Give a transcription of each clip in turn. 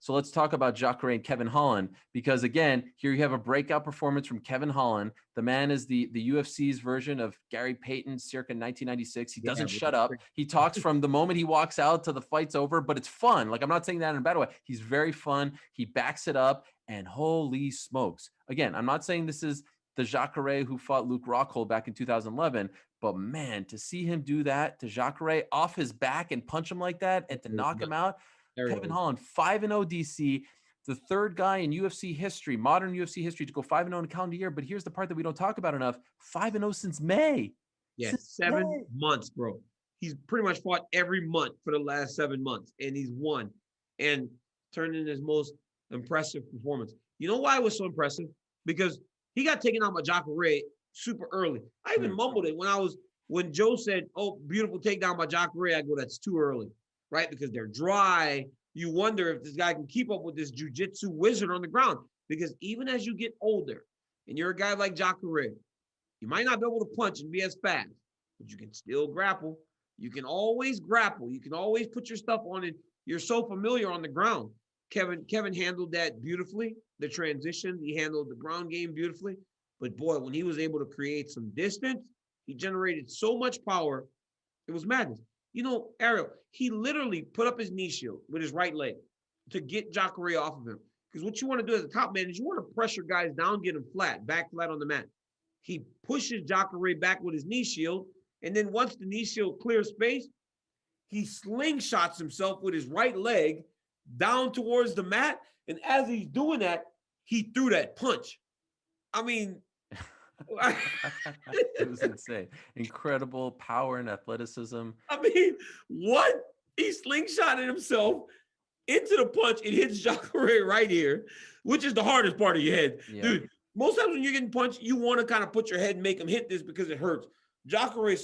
So let's talk about Jacare and Kevin Holland, because again, here you have a breakout performance from Kevin Holland. The man is the UFC's version of Gary Payton circa 1996. He doesn't shut up. He talks from the moment he walks out to the fight's over, but it's fun. Like, I'm not saying that in a bad way. He's very fun. He backs it up, and holy smokes. Again, I'm not saying this is the Jacare who fought Luke Rockhold back in 2011, but man, to see him do that to Jacare off his back and punch him like that and to knock him out. Kevin Holland, 5-0 DC, the third guy in UFC history, modern UFC history, to go 5-0 in a calendar year. But here's the part that we don't talk about enough: 5-0 since May. Yeah, 7 months, bro. He's pretty much fought every month for the last 7 months, and he's won and turned in his most impressive performance. You know why it was so impressive? Because he got taken out by Jacare super early. I even mumbled it when Joe said, "Oh, beautiful takedown by Jacare." I go, "That's too early." Right? Because they're dry. You wonder if this guy can keep up with this jiu-jitsu wizard on the ground. Because even as you get older, and you're a guy like Jacare, you might not be able to punch and be as fast, but you can still grapple. You can always grapple. You can always put your stuff on it. You're so familiar on the ground. Kevin handled that beautifully, the transition. He handled the ground game beautifully. But boy, when he was able to create some distance, he generated so much power. It was madness. You know, Ariel, he literally put up his knee shield with his right leg to get Jacare off of him. Because what you want to do as a top man is you want to pressure guys down, get them back flat on the mat. He pushes Jacare back with his knee shield. And then once the knee shield clears space, he slingshots himself with his right leg down towards the mat. And as he's doing that, he threw that punch. I mean, it was insane. Incredible power and athleticism. I mean, what? He slingshotted himself into the punch. It hits Jacare right here, which is the hardest part of your head. Yeah. Dude, most times when you're getting punched, you want to kind of put your head and make him hit this because it hurts. Jacare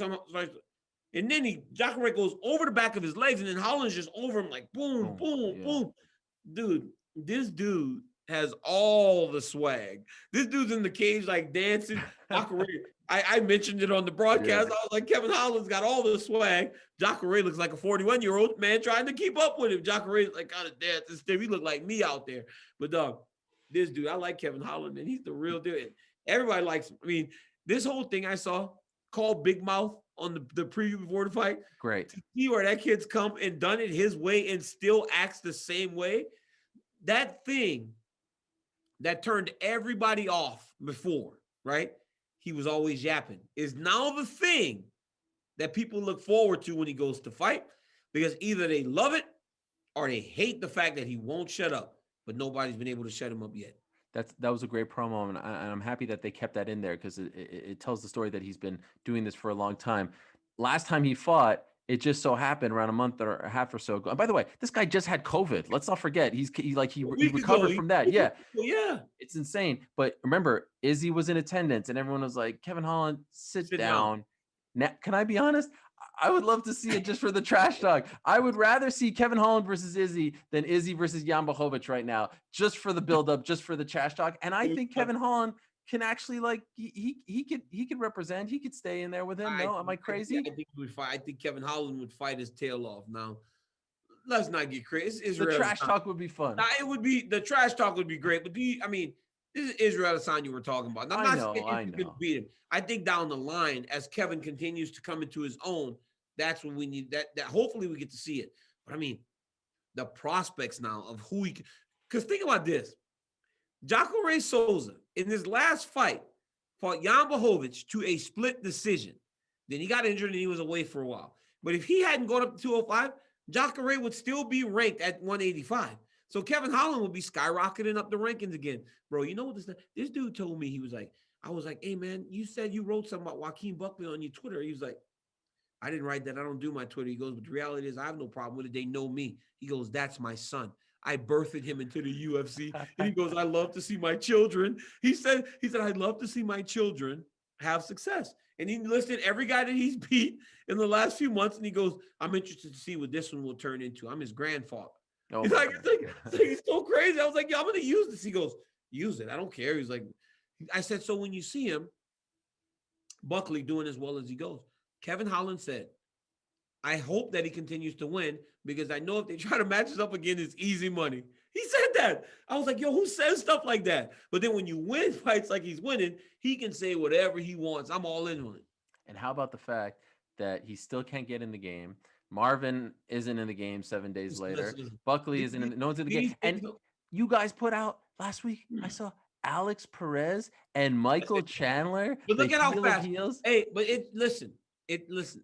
and then Jacare goes over the back of his legs, and then Holland's just over him like boom, boom, boom. Dude, this dude has all the swag. This dude's in the cage like dancing. I mentioned it on the broadcast. I was like, Kevin Holland's got all the swag. Jacare looks like a 41-year-old man trying to keep up with him. Jacare's like kind of dance and stiff. He looked like me out there. But this dude, I like Kevin Holland, man. He's the real deal. Everybody likes him. I mean, this whole thing I saw called Big Mouth on the preview before the fight. Great. To see where that kid's come and done it his way and still acts the same way. That thing that turned everybody off before, right? He was always yapping, is now the thing that people look forward to when he goes to fight, because either they love it or they hate the fact that he won't shut up, but nobody's been able to shut him up yet. That was a great promo, and I'm happy that they kept that in there because it tells the story that he's been doing this for a long time. Last time he fought, it just so happened around a month or a half or so ago. And by the way, this guy just had COVID. Let's not forget he recovered from that. Yeah, it's insane. But remember, Izzy was in attendance, and everyone was like, "Kevin Holland, sit down." Now, can I be honest? I would love to see it just for the trash talk. I would rather see Kevin Holland versus Izzy than Izzy versus Jan Blachowicz right now, just for the buildup, just for the trash talk. And I think Kevin Holland can actually he could represent. He could stay in there with him. No, am I crazy? I think Kevin Holland would fight his tail off. Now, let's not get crazy. The trash talk would be fun. The trash talk would be great. But this is Israel Adesanya we're talking about. Now, I'm not saying you can beat him. I think down the line, as Kevin continues to come into his own, that's when we need that hopefully we get to see it. But I mean, the prospects now of who he can, because think about this. Jacare Souza in his last fight fought Jan Blachowicz to a split decision. Then he got injured and he was away for a while. But if he hadn't gone up to 205, Jacare would still be ranked at 185. So Kevin Holland would be skyrocketing up the rankings again. Bro, you know what this dude told me? He was like, I was like, hey, man, you said you wrote something about Joaquin Buckley on your Twitter. He was like, I didn't write that. I don't do my Twitter. He goes, but the reality is I have no problem with it. They know me. He goes, that's my son. I birthed him into the UFC. And he goes, I love to see my children. He said, I'd love to see my children have success. And he listed every guy that he's beat in the last few months. And he goes, I'm interested to see what this one will turn into. I'm his grandfather. Oh, he's like, he's so crazy. I was like, yeah, I'm going to use this. He goes, use it. I don't care. He's like, I said, so when you see him, Buckley doing as well as he goes, Kevin Holland said, I hope that he continues to win because I know if they try to match us up again, it's easy money. He said that. I was like, yo, who says stuff like that? But then when you win fights like he's winning, he can say whatever he wants. I'm all in on it. And how about the fact that he still can't get in the game? Marvin isn't in the game 7 days later. Listen. Buckley isn't in. No one's in the game. And you guys put out last week. I saw Alex Perez and Michael Chandler. But look at how fast. Heels. Hey, but listen,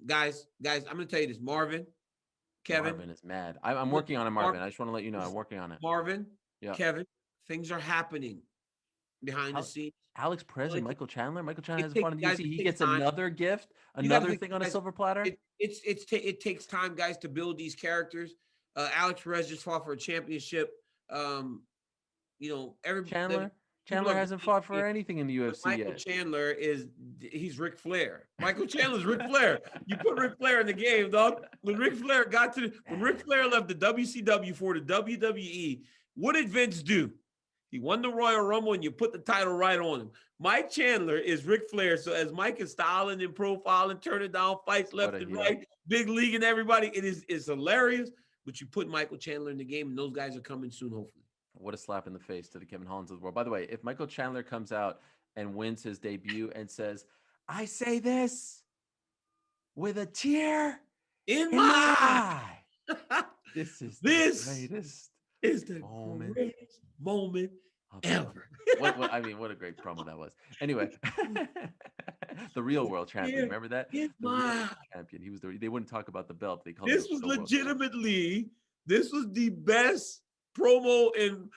guys. I'm gonna tell you this, Marvin, Kevin. Marvin is mad. I'm working on it, Marvin. I just want to let you know I'm working on it. Marvin, Kevin, things are happening behind the scenes. Alex Perez and Michael Chandler. Michael Chandler has fun in the UFC. He gets another gift, another thing on a silver platter. It takes time, guys, to build these characters. Alex Perez just fought for a championship. Chandler hasn't fought for anything in the UFC Michael yet. Chandler he's Ric Flair. Michael Chandler's Ric Flair. You put Ric Flair in the game, dog. When Ric Flair left the WCW for the WWE, what did Vince do? He won the Royal Rumble, and you put the title right on him. Mike Chandler is Ric Flair. So as Mike is styling and profiling, turning down fights left and right, big league and everybody, it's hilarious. But you put Michael Chandler in the game, and those guys are coming soon, hopefully. What a slap in the face to the Kevin Hollands of the world. By the way, if Michael Chandler comes out and wins his debut and says, I say this with a tear in my eye. This is the greatest moment ever. What a great promo that was. Anyway, the real world champion. Remember that? The real champion. He was they wouldn't talk about the belt. They called this was legitimately, this was the best promo in,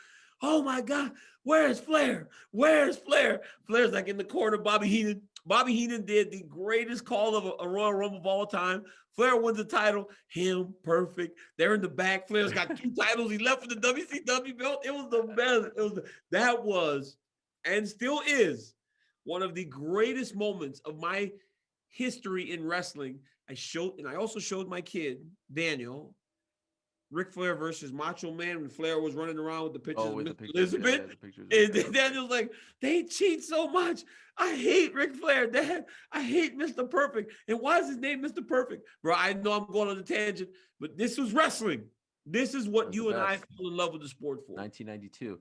oh my God, where's Flair? Where's Flair? Flair's like in the corner, Bobby Heenan. Bobby Heenan did the greatest call of a Royal Rumble of all time. Flair wins the title. Him, perfect. They're in the back. Flair's got 2 titles. He left for the WCW belt. It was the best. That was, and still is, one of the greatest moments of my history in wrestling. I also showed my kid, Daniel, Ric Flair versus Macho Man when Flair was running around with the pictures of Elizabeth. And Daniel's like, they cheat so much. I hate Ric Flair, Dad. I hate Mr. Perfect. And why is his name Mr. Perfect? Bro, I know I'm going on a tangent, but this was wrestling. This is what you and I fell in love with the sport for. 1992.